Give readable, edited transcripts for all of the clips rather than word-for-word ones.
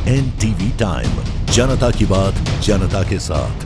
NTV time, जनता की बात जनता के साथ।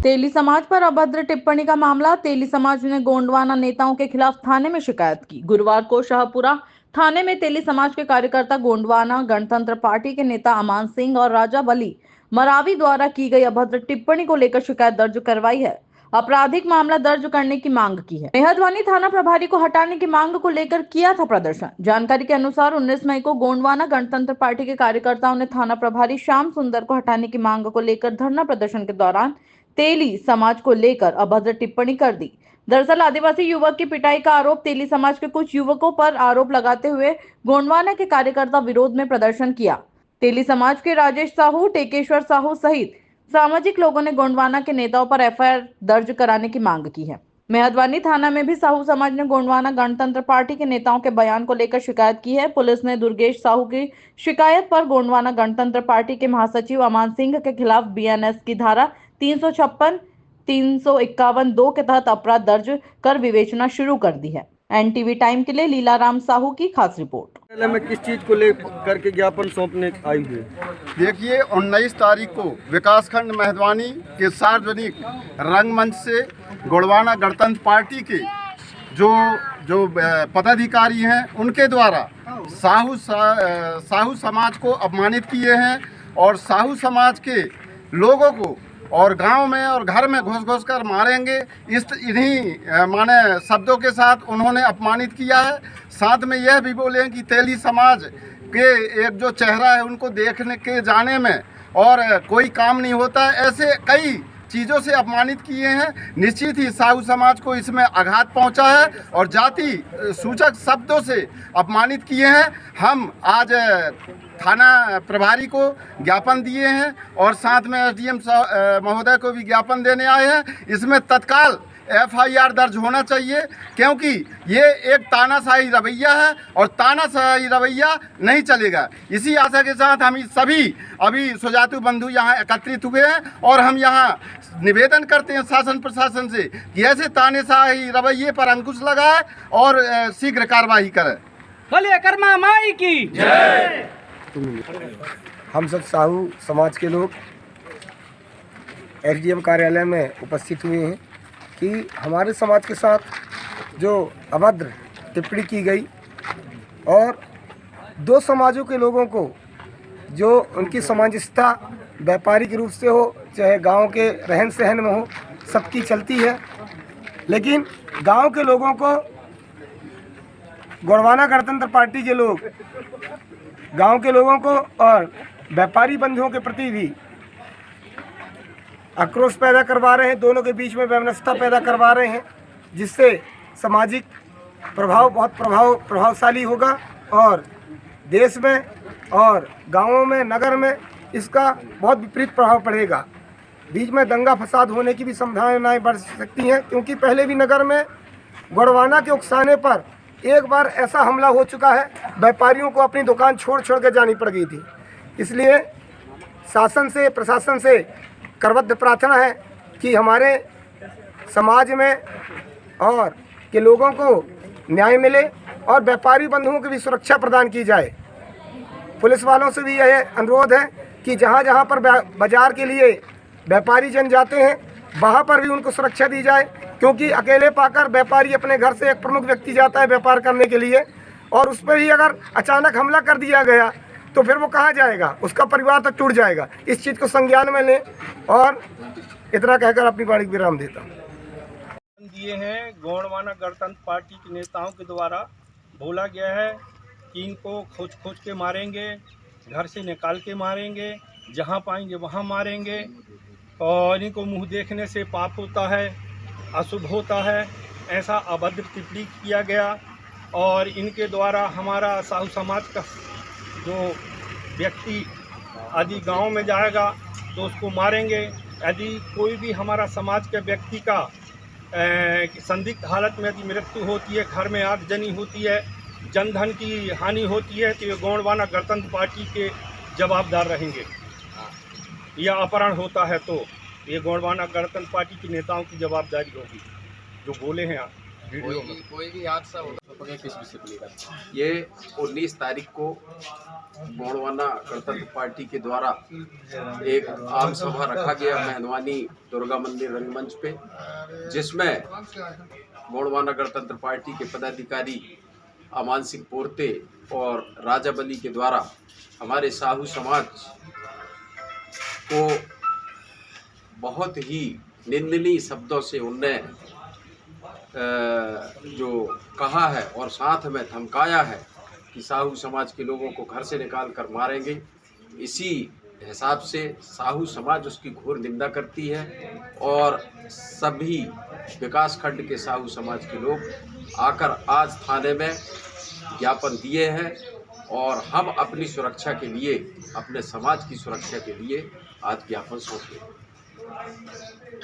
तेली समाज पर अभद्र टिप्पणी का मामला। तेली समाज ने गोंडवाना नेताओं के खिलाफ थाने में शिकायत की। गुरुवार को शाहपुरा थाने में तेली समाज के कार्यकर्ता गोंडवाना गणतंत्र पार्टी के नेता अमान सिंह और राजा वली मरावी द्वारा की गई अभद्र टिप्पणी को लेकर शिकायत दर्ज करवाई है। आपराधिक मामला दर्ज करने की मांग की है। मेहदवानी थाना प्रभारी को हटाने की मांग को लेकर किया था प्रदर्शन। जानकारी के अनुसार 19 मई को गोंडवाना गणतंत्र पार्टी के कार्यकर्ताओं ने थाना प्रभारी श्याम सुंदर को हटाने की मांग को लेकर धरना प्रदर्शन के दौरान तेली समाज को लेकर अभद्र टिप्पणी कर दी। दरअसल आदिवासी युवक की पिटाई का आरोप तेली समाज के कुछ युवकों पर आरोप लगाते हुए गोंडवाना के कार्यकर्ता विरोध में प्रदर्शन किया। तेली समाज के राजेश साहू, टेकेश्वर साहू सहित सामाजिक लोगों ने गोंडवाना के नेताओं पर FIR दर्ज कराने की मांग की है। मेहदवानी थाना में भी साहू समाज ने गोंडवाना गणतंत्र पार्टी के नेताओं के बयान को लेकर शिकायत की है। पुलिस ने दुर्गेश साहू की शिकायत पर गोंडवाना गणतंत्र पार्टी के महासचिव अमान सिंह के खिलाफ BNS की धारा 356, 351(2) के तहत अपराध दर्ज कर विवेचना शुरू कर दी है। NTV टाइम के लिए लीलाराम साहू की खास रिपोर्ट। में किस चीज को लेकर के ज्ञापन सौंपने आई हुई? देखिए, 19 तारीख को विकासखंड मेहदवानी के सार्वजनिक रंगमंच से गोंडवाना गणतंत्र पार्टी के जो पदाधिकारी हैं उनके द्वारा साहू समाज को अपमानित किए हैं और साहू समाज के लोगों को और गांव में और घर में घुस कर मारेंगे, इन्हीं माने शब्दों के साथ उन्होंने अपमानित किया है। साथ में यह भी बोले कि तेली समाज के एक जो चेहरा है उनको देखने के जाने में और कोई काम नहीं होता है, ऐसे कई चीज़ों से अपमानित किए हैं। निश्चित ही साहू समाज को इसमें आघात पहुंचा है और जाति सूचक शब्दों से अपमानित किए हैं। हम आज थाना प्रभारी को ज्ञापन दिए हैं और साथ में SDM महोदय को भी ज्ञापन देने आए हैं। इसमें तत्काल FIR दर्ज होना चाहिए, क्योंकि ये एक तानाशाही रवैया है और तानाशाही रवैया नहीं चलेगा। इसी आशा के साथ हम सभी अभी सुजातु बंधु यहाँ एकत्रित हुए हैं और हम यहाँ निवेदन करते हैं शासन प्रशासन से कि ऐसे तानाशाही रवैये पर अंकुश लगाए और शीघ्र कार्रवाई करें। बोलिए कर्मा माई की जय। हम सब साहू समाज के लोग SDM कार्यालय में उपस्थित हुए हैं कि हमारे समाज के साथ जो अभद्र टिप्पणी की गई और दो समाजों के लोगों को जो उनकी सामंजस्यता व्यापारिक रूप से हो चाहे गांव के रहन सहन में हो, सबकी चलती है, लेकिन गांव के लोगों को गोंडवाना गणतंत्र पार्टी के लोग गांव के लोगों को और व्यापारी बंधुओं के प्रति भी आक्रोश पैदा करवा रहे हैं, दोनों के बीच में वैमनस्यता पैदा करवा रहे हैं, जिससे सामाजिक प्रभाव बहुत प्रभावशाली होगा और देश में और गांवों में नगर में इसका बहुत विपरीत प्रभाव पड़ेगा। बीच में दंगा फसाद होने की भी संभावनाएं बढ़ सकती हैं, क्योंकि पहले भी नगर में गोंडवाना के उकसाने पर एक बार ऐसा हमला हो चुका है, व्यापारियों को अपनी दुकान छोड़ के जानी पड़ गई थी। इसलिए शासन से प्रशासन से करबद्ध प्रार्थना है कि हमारे समाज में और के लोगों को न्याय मिले और व्यापारी बंधुओं की भी सुरक्षा प्रदान की जाए। पुलिस वालों से भी यह अनुरोध है कि जहाँ जहाँ पर बाजार के लिए व्यापारी जन जाते हैं वहाँ पर भी उनको सुरक्षा दी जाए, क्योंकि अकेले पाकर व्यापारी अपने घर से एक प्रमुख व्यक्ति जाता है व्यापार करने के लिए और उस पर ही अगर अचानक हमला कर दिया गया तो फिर वो कहाँ जाएगा, उसका परिवार तक टूट जाएगा। इस चीज़ को संज्ञान में लें और इतना कहकर अपनी वाणी विराम देता हूँ। दिए हैं गोंडवाना गणतंत्र पार्टी के नेताओं के द्वारा बोला गया है कि इनको खोज के मारेंगे, घर से निकाल के मारेंगे, जहाँ पाएंगे वहाँ मारेंगे और इनको मुंह देखने से पाप होता है, अशुभ होता है, ऐसा अभद्र टिप्पणी किया गया। और इनके द्वारा हमारा साहू समाज का जो व्यक्ति यदि गांव में जाएगा तो उसको मारेंगे। यदि कोई भी हमारा समाज के व्यक्ति का संदिग्ध हालत में यदि मृत्यु होती है, घर में आगजनी होती है, जनधन की हानि होती है, तो ये गोंडवाना गणतंत्र पार्टी के जवाबदार रहेंगे। या अपहरण होता है तो ये गोंडवाना गणतंत्र पार्टी के नेताओं की जवाबदारी होगी जो बोले हैं। कोई भी हादसा होता है किस विषय को लेकर? ये 19 तारीख को गोंडवाना गणतंत्र पार्टी के द्वारा एक आम सभा रखा गया मेहनवानी दुर्गा मंदिर रंगमंच पे, जिसमें गोंडवाना गणतंत्र पार्टी के पदाधिकारी अमान सिंह पोरते और राजा बली के द्वारा हमारे साहू समाज को बहुत ही निंदनीय शब्दों से उनने जो कहा है और साथ में धमकाया है कि साहू समाज के लोगों को घर से निकाल कर मारेंगे। इसी हिसाब से साहू समाज उसकी घोर निंदा करती है और सभी विकास खंड के साहू समाज के लोग आकर आज थाने में ज्ञापन दिए हैं और हम अपनी सुरक्षा के लिए, अपने समाज की सुरक्षा के लिए आज ज्ञापन सौंपे।